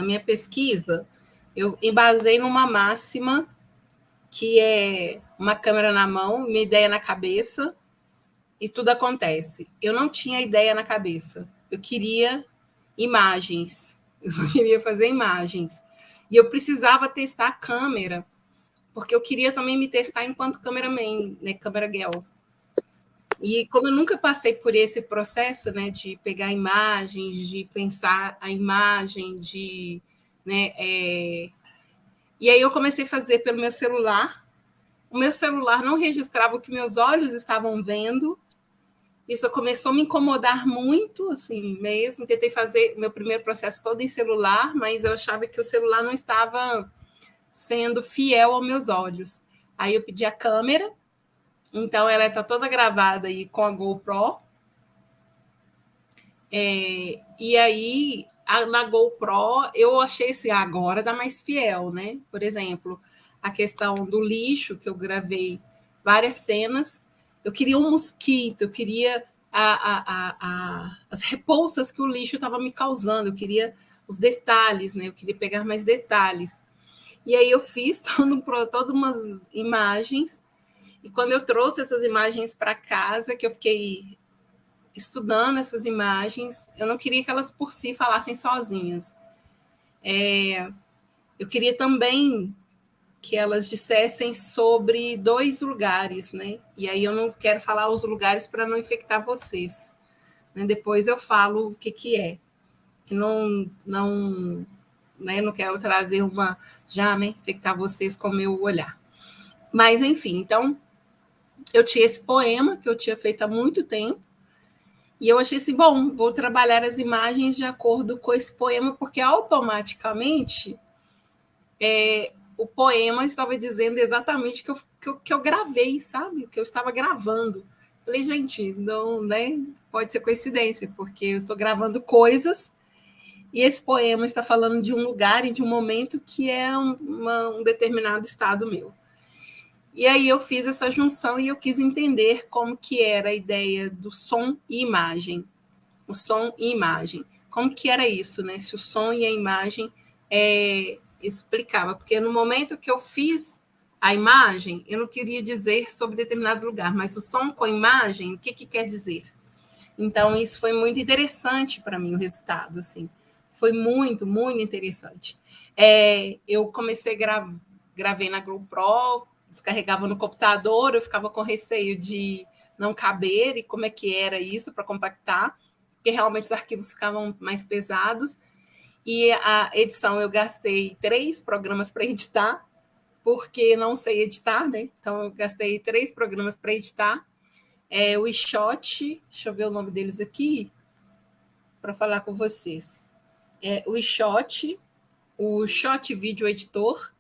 a minha pesquisa, eu embasei numa máxima que é uma câmera na mão, uma ideia na cabeça e tudo acontece. Eu não tinha ideia na cabeça. Eu queria imagens. Eu só queria fazer imagens. E eu precisava testar a câmera, porque eu queria também me testar enquanto cameraman, né, câmera girl. E como eu nunca passei por esse processo, né, de pegar imagens, de pensar a imagem, né, e aí eu comecei a fazer pelo meu celular. O meu celular não registrava o que meus olhos estavam vendo. Isso começou a me incomodar muito, assim, mesmo. Tentei fazer meu primeiro processo todo em celular, mas eu achava que o celular não estava sendo fiel aos meus olhos. Aí eu pedi a câmera, então ela está toda gravada aí com a GoPro. E aí, na GoPro, eu achei assim, agora dá mais fiel, né? Por exemplo, a questão do lixo, que eu gravei várias cenas. Eu queria um mosquito, eu queria as repulsas que o lixo estava me causando, eu queria os detalhes, né? Eu queria pegar mais detalhes. E aí eu fiz todas umas imagens, e quando eu trouxe essas imagens para casa, que eu fiquei estudando essas imagens, eu não queria que elas por si falassem sozinhas. Eu queria também que elas dissessem sobre 2 lugares, né? E aí eu não quero falar os lugares para não infectar vocês. Né? Depois eu falo o que é. Que não quero trazer né, infectar vocês com o meu olhar. Mas, enfim, então, eu tinha esse poema que eu tinha feito há muito tempo, e eu achei assim, bom, vou trabalhar as imagens de acordo com esse poema, porque automaticamente o poema estava dizendo exatamente o que eu gravei, sabe? O que eu estava gravando. Falei, gente, não, né? Pode ser coincidência, porque eu estou gravando coisas e esse poema está falando de um lugar e de um momento que é um determinado estado meu. E aí eu fiz essa junção e eu quis entender como que era a ideia do som e imagem. O som e imagem. Como que era isso, né? Se o som e a imagem explicava. Porque no momento que eu fiz a imagem, eu não queria dizer sobre determinado lugar, mas o som com a imagem, o que quer dizer? Então, isso foi muito interessante para mim, o resultado, assim. Foi muito, muito interessante. Eu comecei gravei na GoPro, descarregava no computador, eu ficava com receio de não caber, e como é que era isso para compactar, porque realmente os arquivos ficavam mais pesados. E a edição, eu gastei 3 programas para editar, porque não sei editar, né? Então, eu gastei 3 programas para editar. O iShot, deixa eu ver o nome deles aqui, para falar com vocês. O iShot, o Shot Video Editor,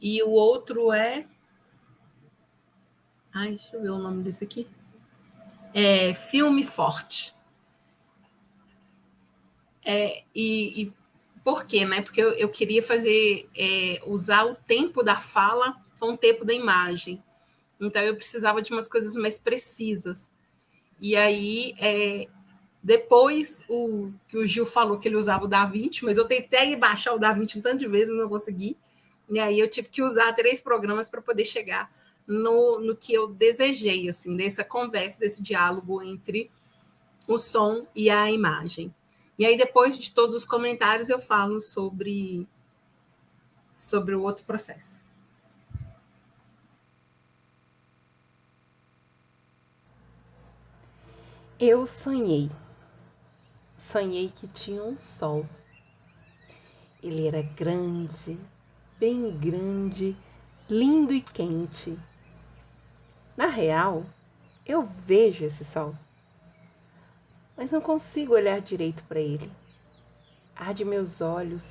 e o outro deixa eu ver o nome desse aqui. Filme Forte. E por quê? Né? Porque eu queria usar o tempo da fala com o tempo da imagem. Então, eu precisava de umas coisas mais precisas. E aí, depois, que o Gil falou que ele usava o DaVinci, mas eu tentei baixar o DaVinci um tanto de vezes, não consegui. E aí eu tive que usar 3 programas para poder chegar no que eu desejei, assim, dessa conversa, desse diálogo entre o som e a imagem. E aí, depois de todos os comentários, eu falo sobre o outro processo. Eu sonhei que tinha um sol. Ele era grande, bem grande, lindo e quente. Na real, eu vejo esse sol, mas não consigo olhar direito para ele. Arde meus olhos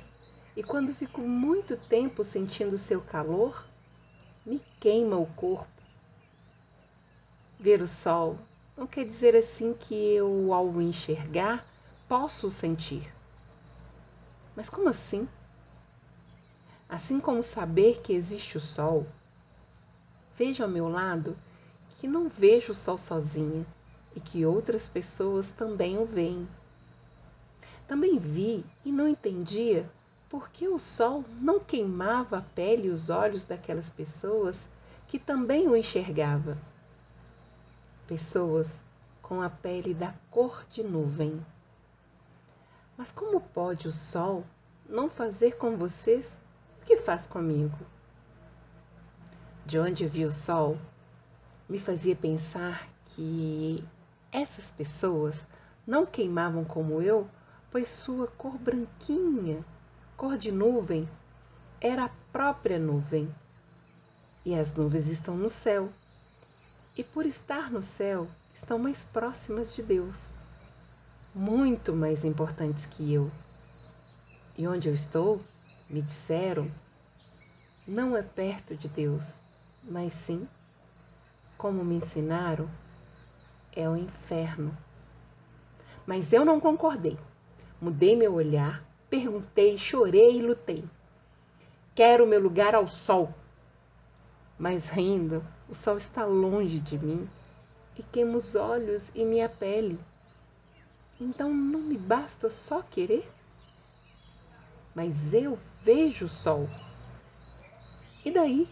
e quando fico muito tempo sentindo seu calor, me queima o corpo. Ver o sol não quer dizer assim que eu, ao o enxergar, posso o sentir. Mas como assim? Assim como saber que existe o sol, vejo ao meu lado que não vejo o sol sozinha e que outras pessoas também o veem. Também vi e não entendia Porque o sol não queimava a pele e os olhos daquelas pessoas que também o enxergava. Pessoas com a pele da cor de nuvem. Mas como pode o sol não fazer com vocês o que faz comigo? De onde vi o sol, me fazia pensar que essas pessoas não queimavam como eu, pois sua cor branquinha, cor de nuvem, era a própria nuvem. E as nuvens estão no céu. E por estar no céu, estão mais próximas de Deus, muito mais importantes que eu. E onde eu estou, me disseram, não é perto de Deus, mas sim, como me ensinaram, é o inferno. Mas eu não concordei. Mudei meu olhar, perguntei, chorei e lutei. Quero meu lugar ao sol. Mas ainda o sol está longe de mim e queima os olhos e minha pele. Então não me basta só querer? Mas eu vejo o sol. E daí?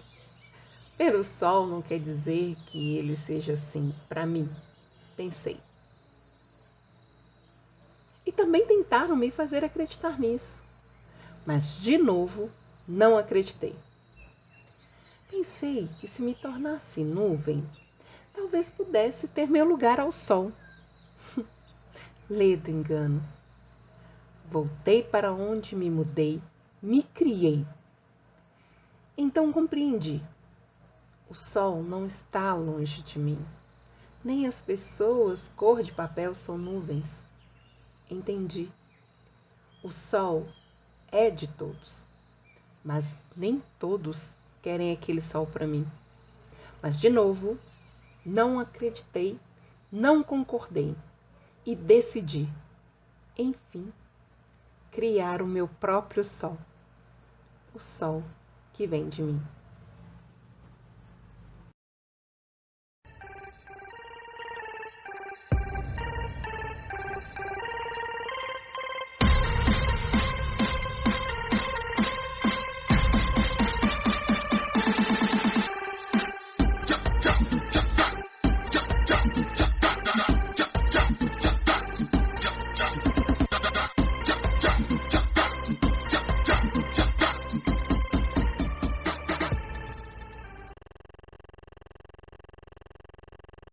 Ver o sol não quer dizer que ele seja assim para mim, pensei. E também tentaram me fazer acreditar nisso. Mas, de novo, não acreditei. Pensei que se me tornasse nuvem, talvez pudesse ter meu lugar ao sol. Ledo engano. Voltei para onde me mudei, me criei. Então compreendi. O sol não está longe de mim. Nem as pessoas cor de papel são nuvens. Entendi. O sol é de todos, mas nem todos querem aquele sol para mim. Mas, de novo, não acreditei, não concordei e decidi, enfim, criar o meu próprio sol, o sol que vem de mim.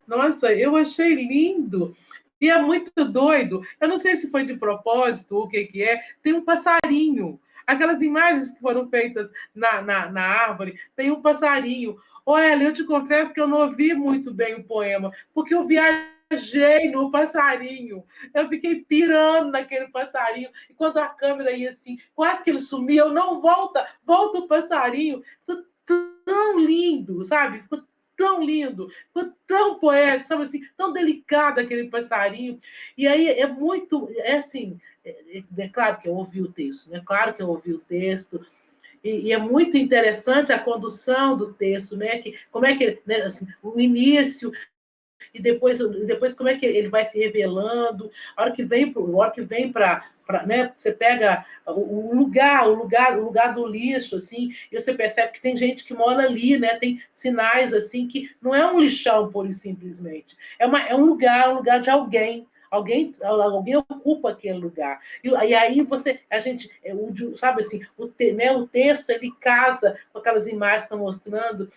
Nossa, eu achei lindo. E é muito doido. Eu não sei se foi de propósito ou o que, que é. Tem um passarinho. Aquelas imagens que foram feitas na árvore, tem um passarinho. Olha, eu te confesso que eu não ouvi muito bem o poema, porque eu viajei no passarinho. Eu fiquei pirando naquele passarinho. E quando a câmera ia assim, quase que ele sumia, eu não volta, volta o passarinho. Ficou tão lindo, sabe? Ficou tão lindo, ficou tão poético, sabe assim, tão delicado aquele passarinho. E aí é muito, é assim, é claro que eu ouvi o texto, né? Claro que eu ouvi o texto, e é muito interessante a condução do texto, né? Que, como é que, né, assim, o início e depois como é que ele vai se revelando, a hora que vem para né, você pega o lugar do lixo, assim, e você percebe que tem gente que mora ali, né? Tem sinais assim que não é um lixão, pura e simplesmente. É um lugar de alguém. Alguém ocupa aquele lugar. E aí a gente, sabe assim, né, o texto ele casa com aquelas imagens que estão mostrando.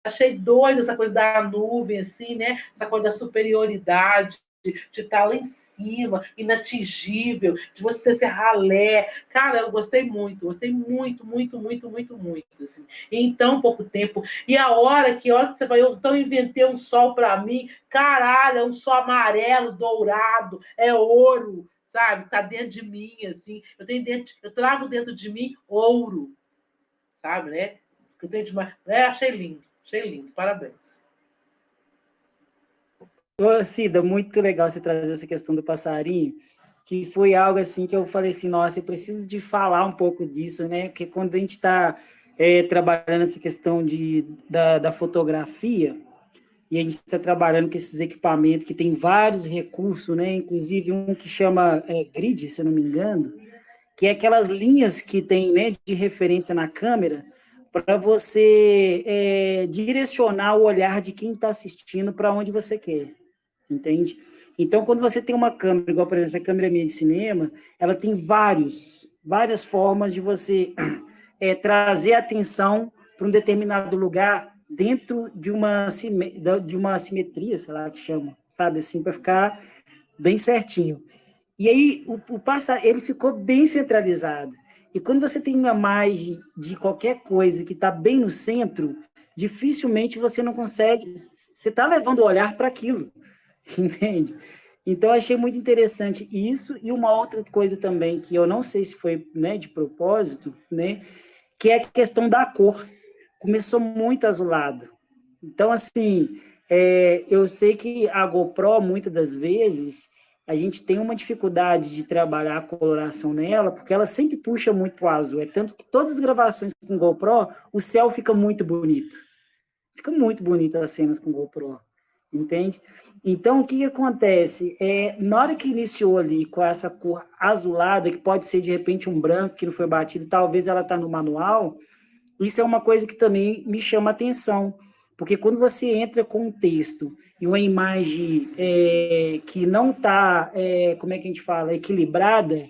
Achei doido essa coisa da nuvem, assim, né? Essa coisa da superioridade, de estar lá em cima, inatingível, de você ser ralé. Cara, eu gostei muito, muito, muito, muito, muito. Assim. E em tão pouco tempo. E a hora que você vai, eu então inventei um sol para mim, caralho, é um sol amarelo, dourado, é ouro, sabe? Tá dentro de mim, assim. Eu trago dentro de mim ouro, sabe, né? Eu tenho de... achei lindo. Achei lindo, parabéns. Ô, Cida, muito legal você trazer essa questão do passarinho, que foi algo assim que eu falei assim, nossa, eu preciso de falar um pouco disso, né? Porque quando a gente está trabalhando essa questão da fotografia, e a gente está trabalhando com esses equipamentos que tem vários recursos, né? Inclusive um que chama grid, se eu não me engano, que é aquelas linhas que tem, né, de referência na câmera, para você direcionar o olhar de quem está assistindo para onde você quer, entende? Então, quando você tem uma câmera, igual, por exemplo, essa câmera minha de cinema, ela tem várias formas de você trazer atenção para um determinado lugar dentro de uma simetria, sei lá, que chama, sabe, assim, para ficar bem certinho. E aí, ele ficou bem centralizado. E quando você tem uma imagem de qualquer coisa que está bem no centro, dificilmente você não consegue. Você está levando o olhar para aquilo, entende? Então, eu achei muito interessante isso. E uma outra coisa também, que eu não sei se foi, né, de propósito, né, que é a questão da cor. Começou muito azulado. Então, assim, eu sei que a GoPro, muitas das vezes, a gente tem uma dificuldade de trabalhar a coloração nela, porque ela sempre puxa muito para o azul. É tanto que todas as gravações com GoPro, o céu fica muito bonito. Fica muito bonita as cenas com GoPro, entende? Então, o que acontece? Na hora que iniciou ali com essa cor azulada, que pode ser, de repente, um branco que não foi batido, talvez ela está no manual, isso é uma coisa que também me chama a atenção, porque quando você entra com um texto e uma imagem que não está, como é que a gente fala, equilibrada,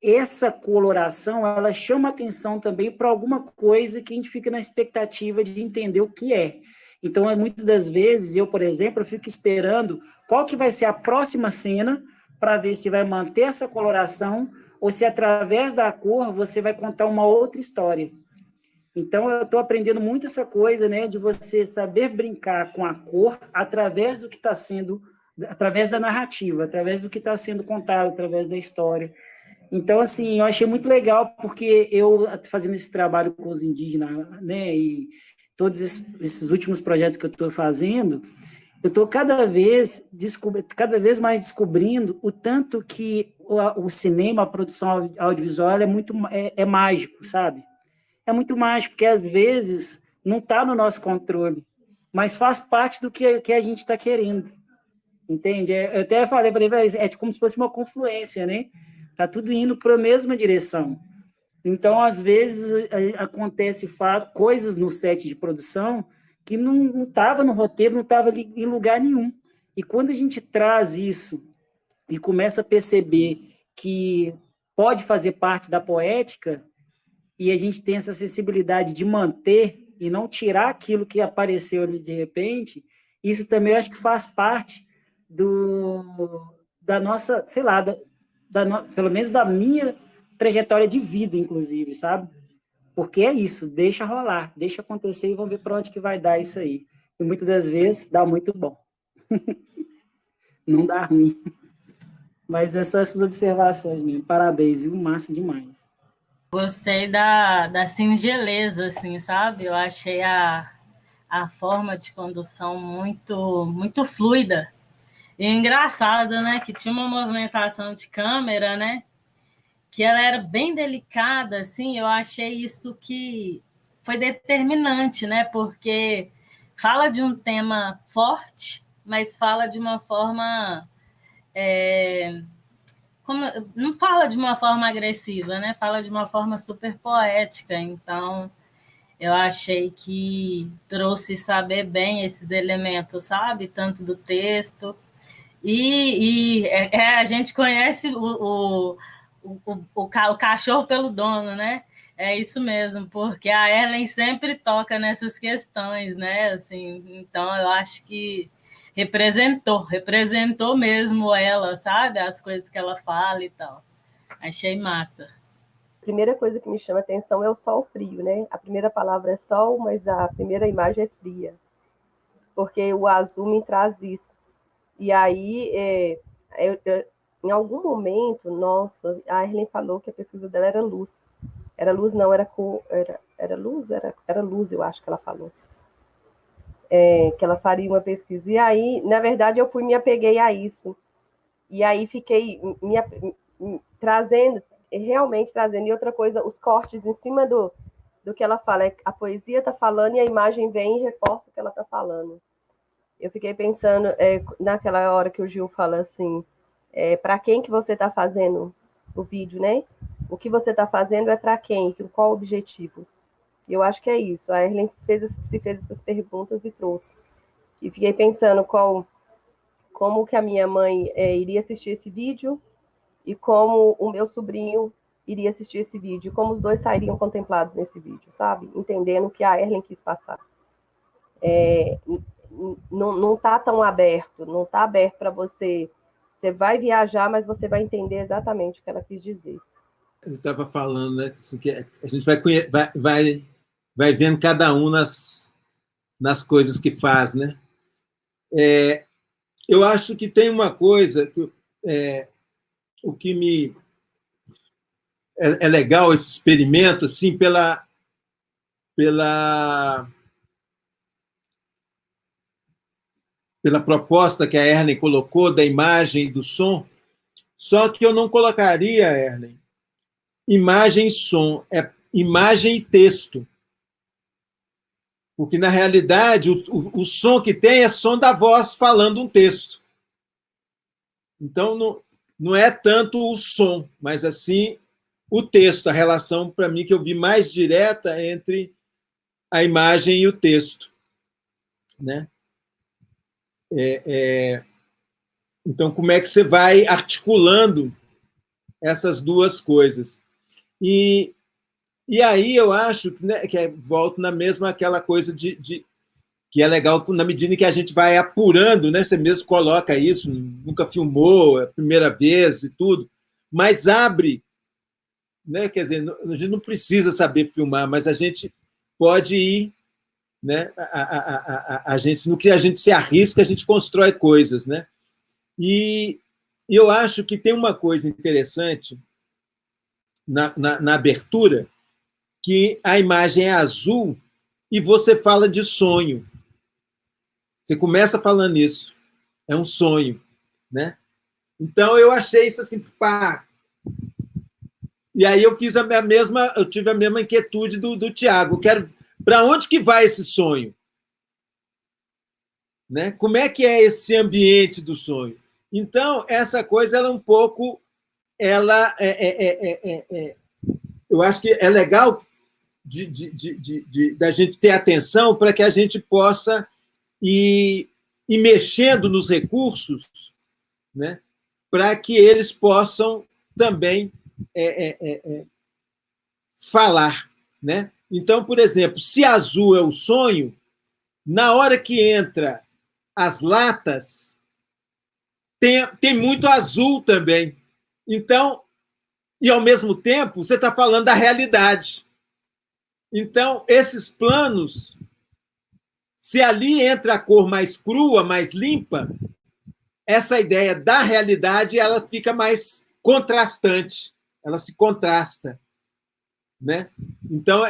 essa coloração, ela chama atenção também para alguma coisa que a gente fica na expectativa de entender o que é. Então, muitas das vezes, eu, por exemplo, eu fico esperando qual que vai ser a próxima cena para ver se vai manter essa coloração ou se, através da cor, você vai contar uma outra história. Então, eu estou aprendendo muito essa coisa, né, de você saber brincar com a cor através do que está sendo, através da narrativa, através do que está sendo contado, através da história. Então, assim, eu achei muito legal, porque eu, fazendo esse trabalho com os indígenas, né, e todos esses últimos projetos que eu estou fazendo, eu estou cada vez mais descobrindo o tanto que o cinema, a produção audiovisual, é mágico, sabe? É muito mágico, porque às vezes não está no nosso controle, mas faz parte do que a gente está querendo, entende? Eu até falei para ele, como se fosse uma confluência, né? Tá tudo indo para a mesma direção. Então, às vezes, acontece coisas no set de produção que não estava no roteiro, não estava em lugar nenhum. E quando a gente traz isso e começa a perceber que pode fazer parte da poética, e a gente tem essa sensibilidade de manter e não tirar aquilo que apareceu ali de repente, isso também eu acho que faz parte da nossa, sei lá, pelo menos da minha trajetória de vida, inclusive, sabe? Porque é isso, deixa rolar, deixa acontecer e vamos ver para onde que vai dar isso aí. E muitas das vezes dá muito bom. Não dá ruim. Mas é só essas observações mesmo. Parabéns, viu? Massa demais. Gostei da singeleza, assim, sabe? Eu achei a forma de condução muito fluida. E engraçado, né? Que tinha uma movimentação de câmera, né? Que ela era bem delicada, assim. Eu achei isso que foi determinante, né? Porque fala de um tema forte, mas fala de uma forma... não fala de uma forma agressiva, né? Fala de uma forma super poética. Então, eu achei que trouxe saber bem esses elementos, sabe? Tanto do texto. A gente conhece o cachorro pelo dono, né? É isso mesmo, porque a Ellen sempre toca nessas questões, né? Assim, então, eu acho que representou mesmo ela, sabe? As coisas que ela fala e tal. Achei massa. A primeira coisa que me chama a atenção é o sol frio, né? A primeira palavra é sol, mas a primeira imagem é fria, porque o azul me traz isso. E aí, em algum momento, nossa, a Arlen falou que a pesquisa dela era luz. Era luz, não, era luz? Era luz, eu acho que ela falou. Que ela faria uma pesquisa. E aí, na verdade, eu me apeguei a isso. E aí fiquei realmente trazendo. E outra coisa, os cortes em cima do que ela fala. A poesia está falando e a imagem vem e reforça o que ela está falando. Eu fiquei pensando, naquela hora que o Gil fala assim, para quem que você está fazendo o vídeo, né? O que você está fazendo é para quem? Qual o objetivo? E eu acho que é isso. A Erlen se fez essas perguntas e trouxe. E fiquei pensando como que a minha mãe iria assistir esse vídeo e como o meu sobrinho iria assistir esse vídeo, como os dois sairiam contemplados nesse vídeo, sabe? Entendendo o que a Erlen quis passar. Não está tão aberto, não está aberto para você. Você vai viajar, mas você vai entender exatamente o que ela quis dizer. Eu estava falando, né, que a gente vai vendo cada um nas coisas que faz, né? Eu acho que tem uma coisa o que me é legal esse experimento, assim, pela proposta que a Erlen colocou da imagem e do som, só que eu não colocaria, Erlen, imagem e som, é imagem e texto. Porque, na realidade, o som que tem é som da voz falando um texto. Então, não é tanto o som, mas, assim, o texto, a relação, para mim, que eu vi mais direta entre a imagem e o texto. Né? Então, como é que você vai articulando essas duas coisas? E aí eu acho que volto na mesma aquela coisa que é legal na medida em que a gente vai apurando, né? Você mesmo coloca isso, nunca filmou, é a primeira vez e tudo, mas abre, né? Quer dizer, a gente não precisa saber filmar, mas a gente pode ir, né? A gente, no que a gente se arrisca, a gente constrói coisas, né? E eu acho que tem uma coisa interessante na abertura, que a imagem é azul e você fala de sonho. Você começa falando isso. É um sonho. Né? Então, eu achei isso assim, pá. E aí eu tive a mesma inquietude do Tiago. Para onde que vai esse sonho? Né? Como é que é esse ambiente do sonho? Então, essa coisa, ela é um pouco... eu acho que é legal da gente ter atenção para que a gente possa ir mexendo nos recursos, né, para que eles possam também falar. Né? Então, por exemplo, se azul é o sonho, na hora que entra as latas, tem muito azul também. Então, e ao mesmo tempo, você está falando da realidade. Então, esses planos, se ali entra a cor mais crua, mais limpa, essa ideia da realidade ela fica mais contrastante, ela se contrasta. Né? Então,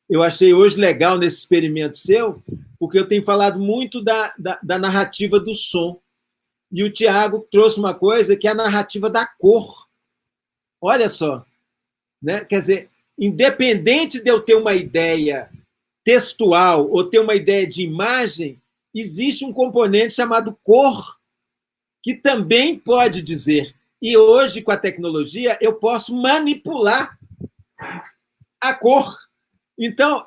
eu achei hoje legal nesse experimento seu, porque eu tenho falado muito da narrativa do som. E o Tiago trouxe uma coisa que é a narrativa da cor. Olha só. Né? Quer dizer, independente de eu ter uma ideia textual ou ter uma ideia de imagem, existe um componente chamado cor, que também pode dizer. E hoje, com a tecnologia, eu posso manipular a cor. Então,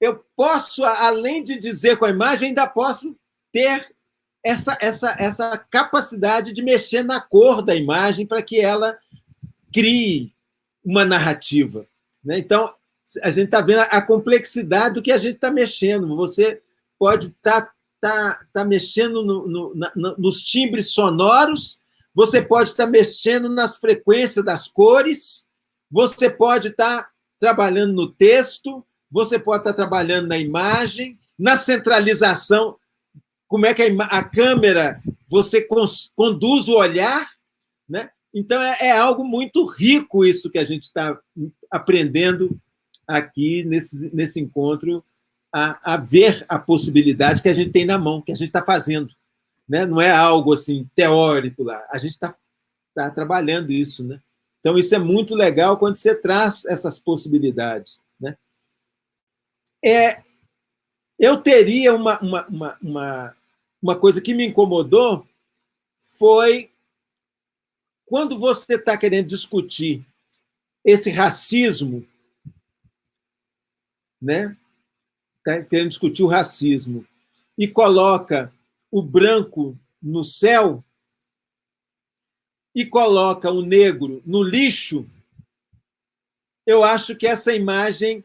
eu posso, além de dizer com a imagem, ainda posso ter essa capacidade de mexer na cor da imagem para que ela crie uma narrativa. Né? Então, a gente está vendo a complexidade do que a gente está mexendo. Você pode estar mexendo nos timbres sonoros, você pode estar mexendo nas frequências das cores, você pode estar trabalhando no texto, você pode estar trabalhando na imagem, na centralização, como é que a câmera, você conduz o olhar. Né? Então, é algo muito rico isso que a gente está aprendendo aqui nesse encontro, a ver a possibilidade que a gente tem na mão, que a gente está fazendo. Né? Não é algo assim teórico lá, a gente está trabalhando isso. Né? Então, isso é muito legal quando você traz essas possibilidades. Né? Eu teria uma coisa que me incomodou, foi quando você está querendo discutir esse racismo, né? Está querendo discutir o racismo e coloca o branco no céu e coloca o negro no lixo, eu acho que essa imagem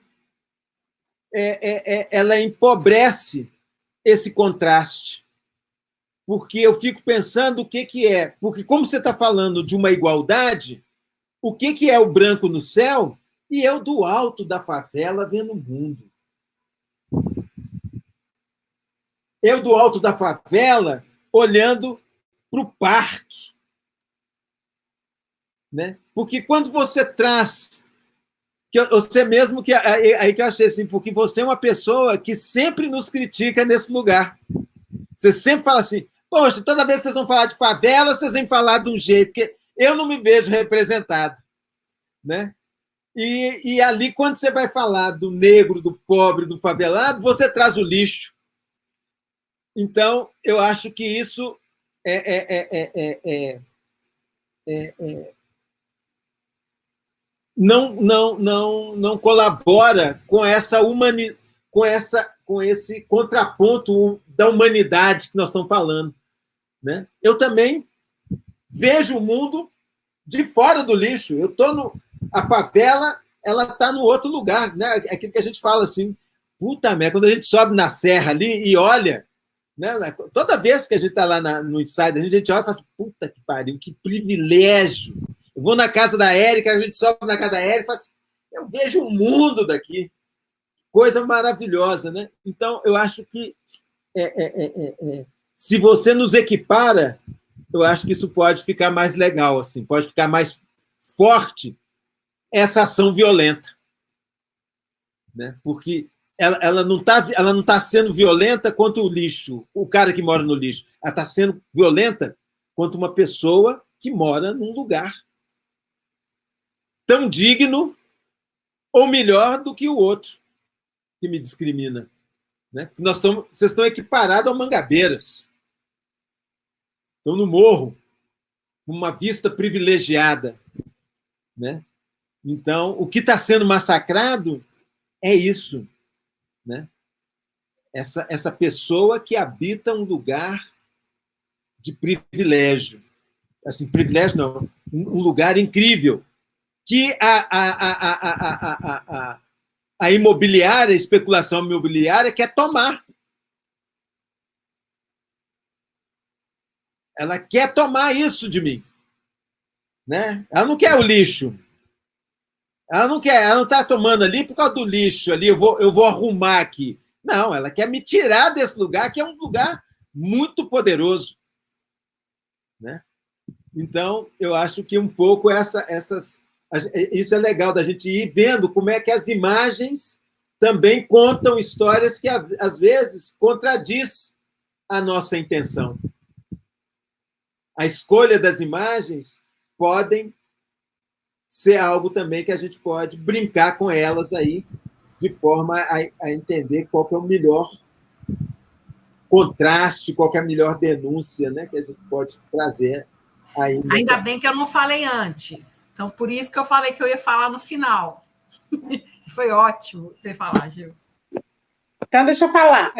ela empobrece esse contraste, porque eu fico pensando o que é, porque como você está falando de uma igualdade, o que é o branco no céu e eu do alto da favela vendo o mundo. Eu do alto da favela olhando para o parque. Né? Porque quando você traz... Você mesmo, aí que eu achei assim, porque você é uma pessoa que sempre nos critica nesse lugar. Você sempre fala assim, poxa, toda vez que vocês vão falar de favela, vocês vêm falar de um jeito que eu não me vejo representado. Né? E ali, quando você vai falar do negro, do pobre, do favelado, você traz o lixo. Então, eu acho que isso não colabora com esse contraponto da humanidade que nós estamos falando. Né? Eu também vejo o mundo de fora do lixo. A favela ela está no outro lugar. Né? Aquilo que a gente fala assim, puta merda, quando a gente sobe na serra ali e olha, né? Toda vez que a gente está lá no Insider, a gente olha e fala assim, puta que pariu, que privilégio. Eu vou na casa da Érica, a gente sobe na casa da Érica e fala assim, eu vejo o mundo daqui. Coisa maravilhosa, né? Então, eu acho que se você nos equipara, eu acho que isso pode ficar mais legal, assim, pode ficar mais forte essa ação violenta. Né? Porque ela não tá sendo violenta contra o lixo, o cara que mora no lixo. Ela está sendo violenta contra uma pessoa que mora num lugar tão digno ou melhor do que o outro que me discrimina. Né? Vocês estão equiparados ao Mangabeiras. Estão no morro, com uma vista privilegiada. Né? Então, o que está sendo massacrado é isso. Né? Essa pessoa que habita um lugar de privilégio. Assim, privilégio não, um lugar incrível. Que a imobiliária, a especulação imobiliária quer tomar. Ela quer tomar isso de mim. Né? Ela não quer o lixo. Ela não está tomando ali por causa do lixo ali, eu vou arrumar aqui. Não, ela quer me tirar desse lugar, que é um lugar muito poderoso. Né? Então, eu acho que um pouco isso é legal da gente ir vendo como é que as imagens também contam histórias que, às vezes, contradiz a nossa intenção. A escolha das imagens podem ser algo também que a gente pode brincar com elas aí, de forma a entender qual que é o melhor contraste, qual que é a melhor denúncia, né, que a gente pode trazer aí. Ainda bem que eu não falei antes. Então, por isso que eu falei que eu ia falar no final. Foi ótimo você falar, Gil. Então, deixa eu falar.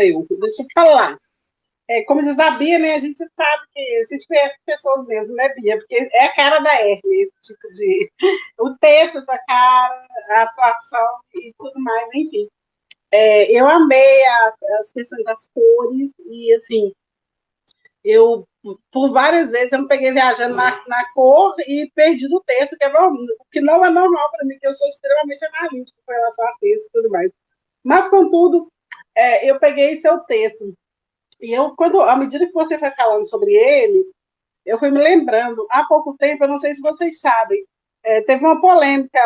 Como diz a Bia, né, a gente sabe que a gente conhece pessoas mesmo, né, Bia? Porque é a cara da Herme, esse tipo de... O texto, essa cara, a atuação e tudo mais, enfim. Eu amei as questões das cores e, assim, por várias vezes, eu me peguei viajando na cor e perdi no texto, que não é normal para mim, que eu sou extremamente analítica com relação a texto e tudo mais. Mas, contudo, eu peguei seu texto. E à medida que você foi falando sobre ele, eu fui me lembrando, há pouco tempo, eu não sei se vocês sabem, teve uma polêmica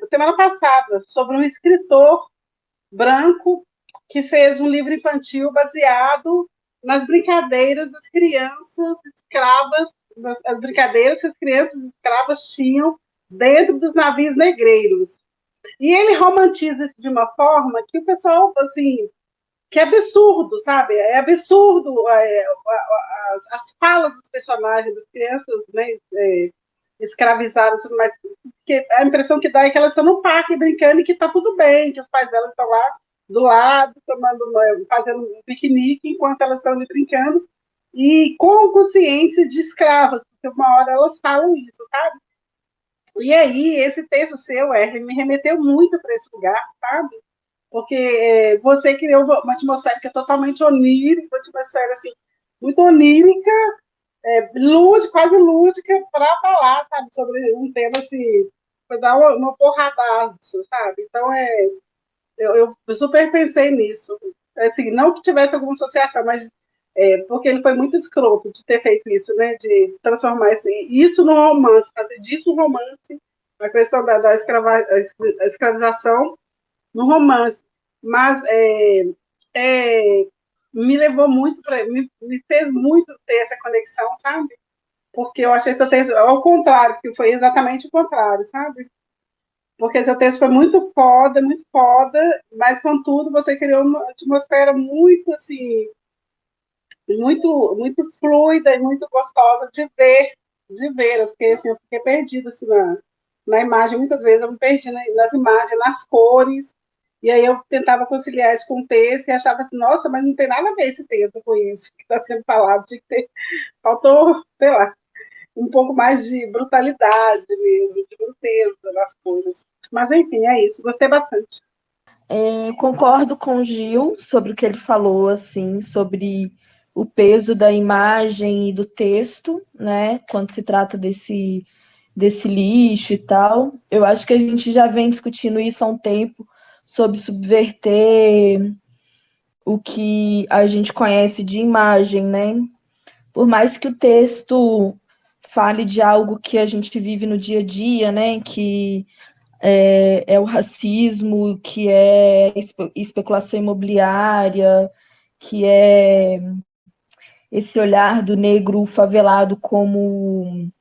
semana passada sobre um escritor branco que fez um livro infantil baseado nas brincadeiras das crianças escravas, as brincadeiras que as crianças escravas tinham dentro dos navios negreiros. E ele romantiza isso de uma forma que o pessoal, assim, que é absurdo, sabe? É absurdo as falas dos personagens, das crianças, né, escravizadas, tudo mais. Porque a impressão que dá é que elas estão no parque brincando e que está tudo bem, que os pais delas estão lá do lado, fazendo um piquenique enquanto elas estão ali brincando, e com consciência de escravas, porque uma hora elas falam isso, sabe? E aí, esse texto seu, me remeteu muito para esse lugar, sabe? Porque você criou uma atmosfera que é totalmente onírica, uma atmosfera assim, muito onírica, lúdica, quase lúdica, para falar, sabe, sobre um tema assim, para dar uma porradaça, sabe? Então, eu super pensei nisso. Assim, não que tivesse alguma associação, mas porque ele foi muito escroto de ter feito isso, né? De transformar isso num romance, fazer disso um romance, a questão da escravização no romance. Mas me levou muito, me fez muito ter essa conexão, sabe? Porque eu achei esse texto ao contrário, que foi exatamente o contrário, sabe? Porque esse texto foi muito foda, mas, contudo, você criou uma atmosfera muito, assim, muito, muito fluida e muito gostosa de ver. Eu fiquei, assim, perdida assim, na imagem. Muitas vezes eu me perdi nas imagens, nas cores, e aí eu tentava conciliar isso com o texto e achava assim, nossa, mas não tem nada a ver esse texto com isso que está sendo falado, tinha que ter, faltou, sei lá, um pouco mais de brutalidade mesmo, de bruteza nas coisas. Mas, enfim, é isso. Gostei bastante. Concordo com o Gil sobre o que ele falou, assim, sobre o peso da imagem e do texto, né? Quando se trata desse lixo e tal. Eu acho que a gente já vem discutindo isso há um tempo, sobre subverter o que a gente conhece de imagem, né? Por mais que o texto fale de algo que a gente vive no dia a dia, né? Que é o racismo, que é especulação imobiliária, que é esse olhar do negro favelado como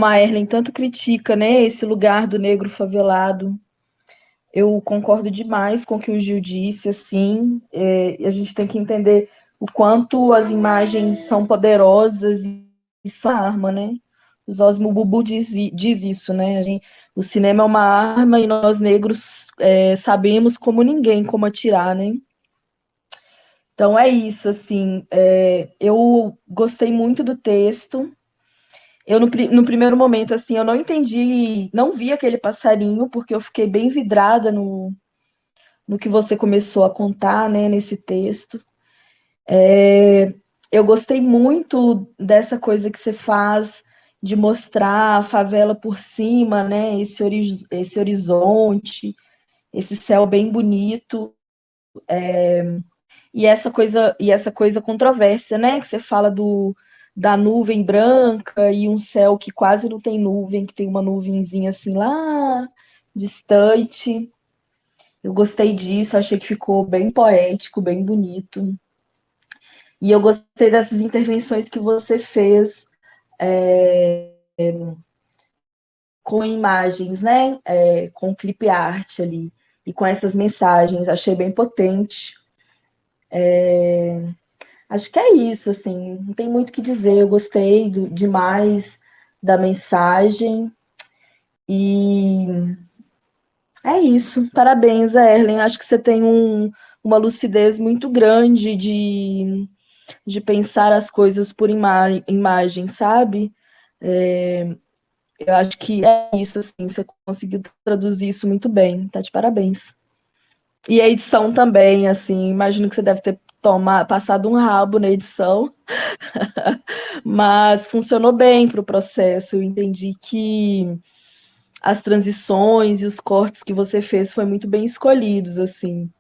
a Erlen tanto critica, né? Esse lugar do negro favelado. Eu concordo demais com o que o Gil disse, assim, a gente tem que entender o quanto as imagens são poderosas e são arma, né? O Osmo Bubu diz isso, né? O cinema é uma arma e nós negros sabemos como ninguém como atirar, né? Então é isso, assim, eu gostei muito do texto. Eu, no primeiro momento, assim, eu não entendi, não vi aquele passarinho, porque eu fiquei bem vidrada no que você começou a contar, né, nesse texto. Eu gostei muito dessa coisa que você faz de mostrar a favela por cima, né, esse horizonte, esse céu bem bonito, e essa coisa controversa, né, que você fala da nuvem branca e um céu que quase não tem nuvem, que tem uma nuvenzinha assim lá distante. Eu gostei disso, achei que ficou bem poético, bem bonito. E eu gostei dessas intervenções que você fez com imagens, né? Com clip art ali. E com essas mensagens. Achei bem potente. Acho que é isso, assim. Não tem muito o que dizer. Eu gostei demais da mensagem. E é isso. Parabéns, Erlen. Acho que você tem uma lucidez muito grande de pensar as coisas por imagem, sabe? Eu acho que é isso, assim, você conseguiu traduzir isso muito bem, tá de parabéns. E a edição também, assim, imagino que você deve ter passado um rabo na edição, mas funcionou bem para o processo. Eu entendi que as transições e os cortes que você fez foi muito bem escolhidos, assim.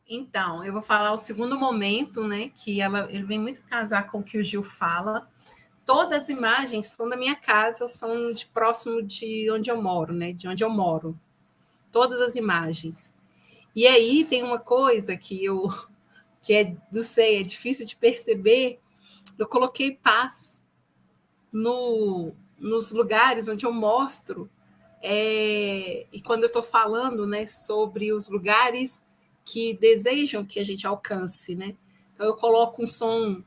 Então, eu vou falar o segundo momento, né? Que ele vem muito casar com o que o Gil fala. Todas as imagens são da minha casa, são de próximo de onde eu moro, né? De onde eu moro. Todas as imagens. E aí tem uma coisa que não sei, é difícil de perceber. Eu coloquei paz nos lugares onde eu mostro. E quando eu estou falando, né, sobre os lugares que desejam que a gente alcance, né? Então eu coloco um som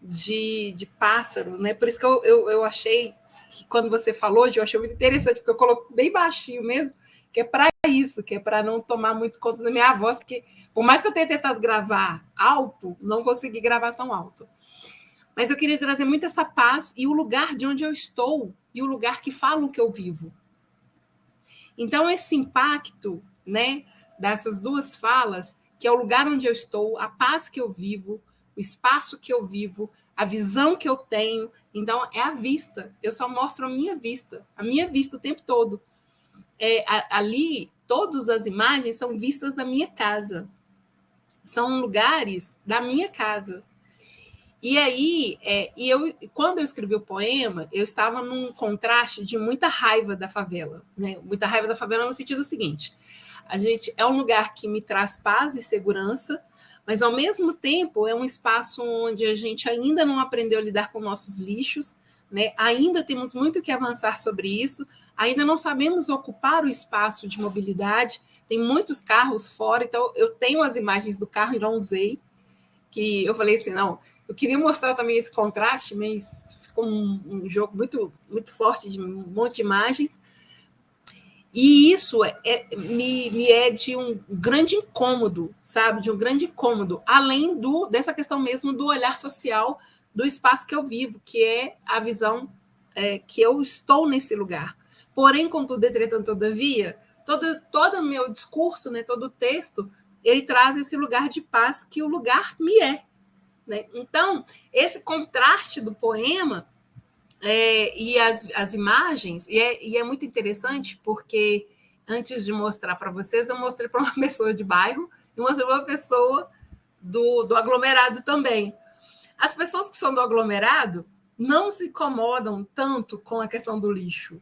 de pássaro, né? Por isso que eu achei que quando você falou, eu achei muito interessante, porque eu coloquei bem baixinho mesmo, que é para isso, que é para não tomar muito conta da minha voz, porque por mais que eu tenha tentado gravar alto, não consegui gravar tão alto. Mas eu queria trazer muito essa paz e o lugar de onde eu estou e o lugar que falam que eu vivo. Então, esse impacto, né, dessas duas falas, que é o lugar onde eu estou, a paz que eu vivo, o espaço que eu vivo, a visão que eu tenho, então é a vista. Eu só mostro a minha vista o tempo todo. Ali, todas as imagens são vistas da minha casa, são lugares da minha casa. E aí, quando eu escrevi o poema, eu estava num contraste de muita raiva da favela, né? Muita raiva da favela no sentido seguinte: é um lugar que me traz paz e segurança, mas ao mesmo tempo é um espaço onde a gente ainda não aprendeu a lidar com nossos lixos, né? Ainda temos muito que avançar sobre isso, ainda não sabemos ocupar o espaço de mobilidade, tem muitos carros fora, então eu tenho as imagens do carro e não usei, que eu falei assim, não, eu queria mostrar também esse contraste, mas ficou um jogo muito, muito forte de um monte de imagens. E isso me é de um grande incômodo, sabe? De um grande incômodo, além dessa questão mesmo do olhar social do espaço que eu vivo, que é a visão que eu estou nesse lugar. Porém, contudo, entretanto, todavia, todo o meu discurso, né, todo o texto, ele traz esse lugar de paz que o lugar me é. Né? Então, esse contraste do poema e as imagens, e é muito interessante, porque antes de mostrar para vocês, eu mostrei para uma pessoa de bairro e mostrei para uma pessoa do aglomerado também. As pessoas que são do aglomerado não se incomodam tanto com a questão do lixo,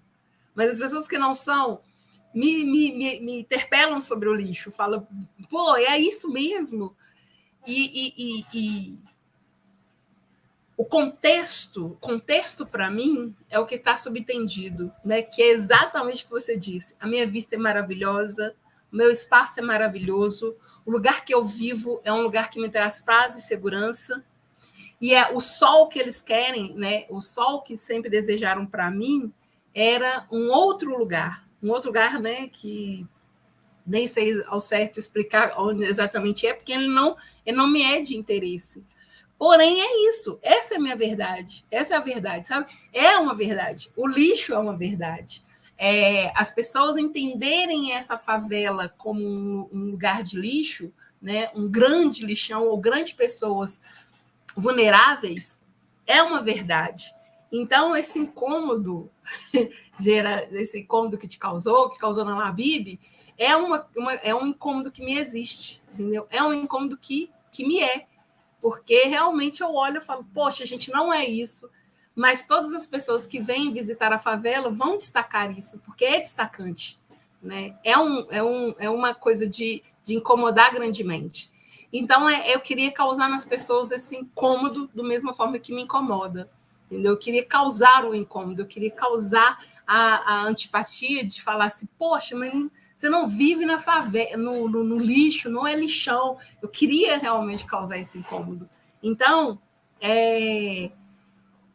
mas as pessoas que não são me interpelam sobre o lixo, falam, pô, é isso mesmo? E o contexto para mim é o que está subentendido, né? Que é exatamente o que você disse. A minha vista é maravilhosa, o meu espaço é maravilhoso, o lugar que eu vivo é um lugar que me traz paz e segurança, e é o sol que eles querem, né? O sol que sempre desejaram para mim era um outro lugar, né? Que nem sei ao certo explicar onde exatamente é, porque ele não me é de interesse. Porém, é isso. Essa é a minha verdade. Essa é a verdade, sabe? É uma verdade. O lixo é uma verdade. As pessoas entenderem essa favela como um lugar de lixo, né? Um grande lixão ou grandes pessoas vulneráveis, é uma verdade. Então, esse incômodo esse incômodo que causou na Labib, é um incômodo que me existe, entendeu? É um incômodo que me é. Porque realmente eu olho e falo, poxa, a gente não é isso, mas todas as pessoas que vêm visitar a favela vão destacar isso, porque é destacante, né? É uma coisa de incomodar grandemente. Então, eu queria causar nas pessoas esse incômodo da mesma forma que me incomoda, entendeu? Eu queria causar um incômodo, eu queria causar a antipatia de falar assim, poxa, mas você não vive na favela, no lixo, não é lixão. Eu queria realmente causar esse incômodo. Então,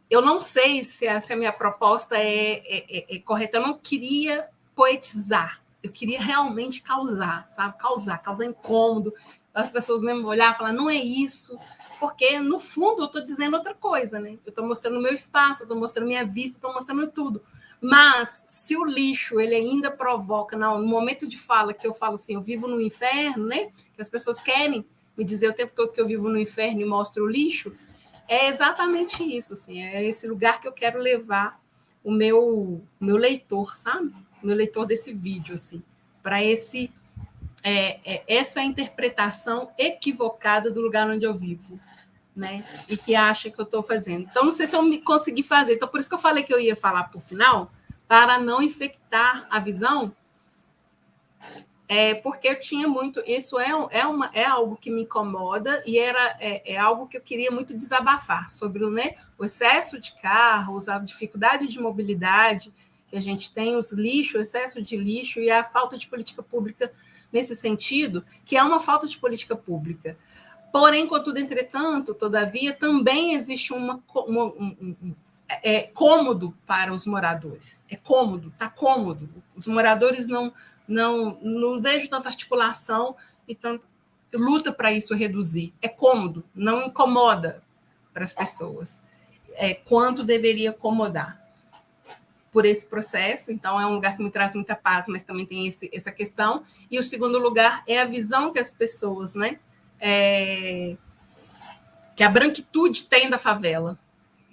eu não sei se a minha proposta é correta. Eu não queria poetizar. Eu queria realmente causar, sabe? Causar incômodo. As pessoas mesmo olhar e falar, não é isso. Porque, no fundo, eu estou dizendo outra coisa, né? Eu estou mostrando o meu espaço, eu estou mostrando minha vista, estou mostrando tudo. Mas, se o lixo ele ainda provoca, no momento de fala que eu falo assim, eu vivo no inferno, né? Que as pessoas querem me dizer o tempo todo que eu vivo no inferno e mostro o lixo, é exatamente isso, assim, é esse lugar que eu quero levar o meu leitor, sabe? O meu leitor desse vídeo, assim, para essa interpretação equivocada do lugar onde eu vivo, né? E que acha que eu estou fazendo. Então, não sei se eu consegui fazer. Então, por isso que eu falei que eu ia falar por final, para não infectar a visão, porque eu tinha muito... Isso é algo que me incomoda e é algo que eu queria muito desabafar sobre, né, o excesso de carros, a dificuldade de mobilidade que a gente tem, os lixos, o excesso de lixo e a falta de política pública nesse sentido, que é uma falta de política pública. Porém, contudo, entretanto, todavia, também existe é cômodo para os moradores. É cômodo, está cômodo. Os moradores não vejo tanta articulação e tanta luta para isso reduzir. É cômodo, não incomoda para as pessoas. Quanto deveria incomodar por esse processo. Então, é um lugar que me traz muita paz, mas também tem essa questão. E o segundo lugar é a visão que as pessoas, né, que a branquitude tem da favela.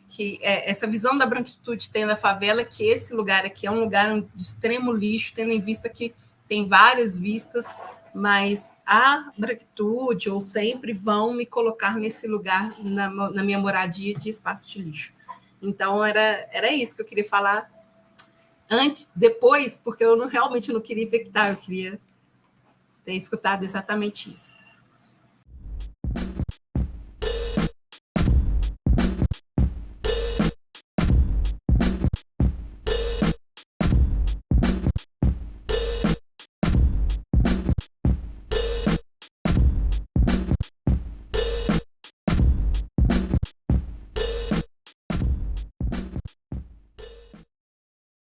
Que essa visão da branquitude tem da favela, que esse lugar aqui é um lugar de extremo lixo, tendo em vista que tem várias vistas, mas a branquitude, ou sempre, vão me colocar nesse lugar, na minha moradia de espaço de lixo. Então, era isso que eu queria falar depois, porque eu realmente não queria infectar, eu queria ter escutado exatamente isso.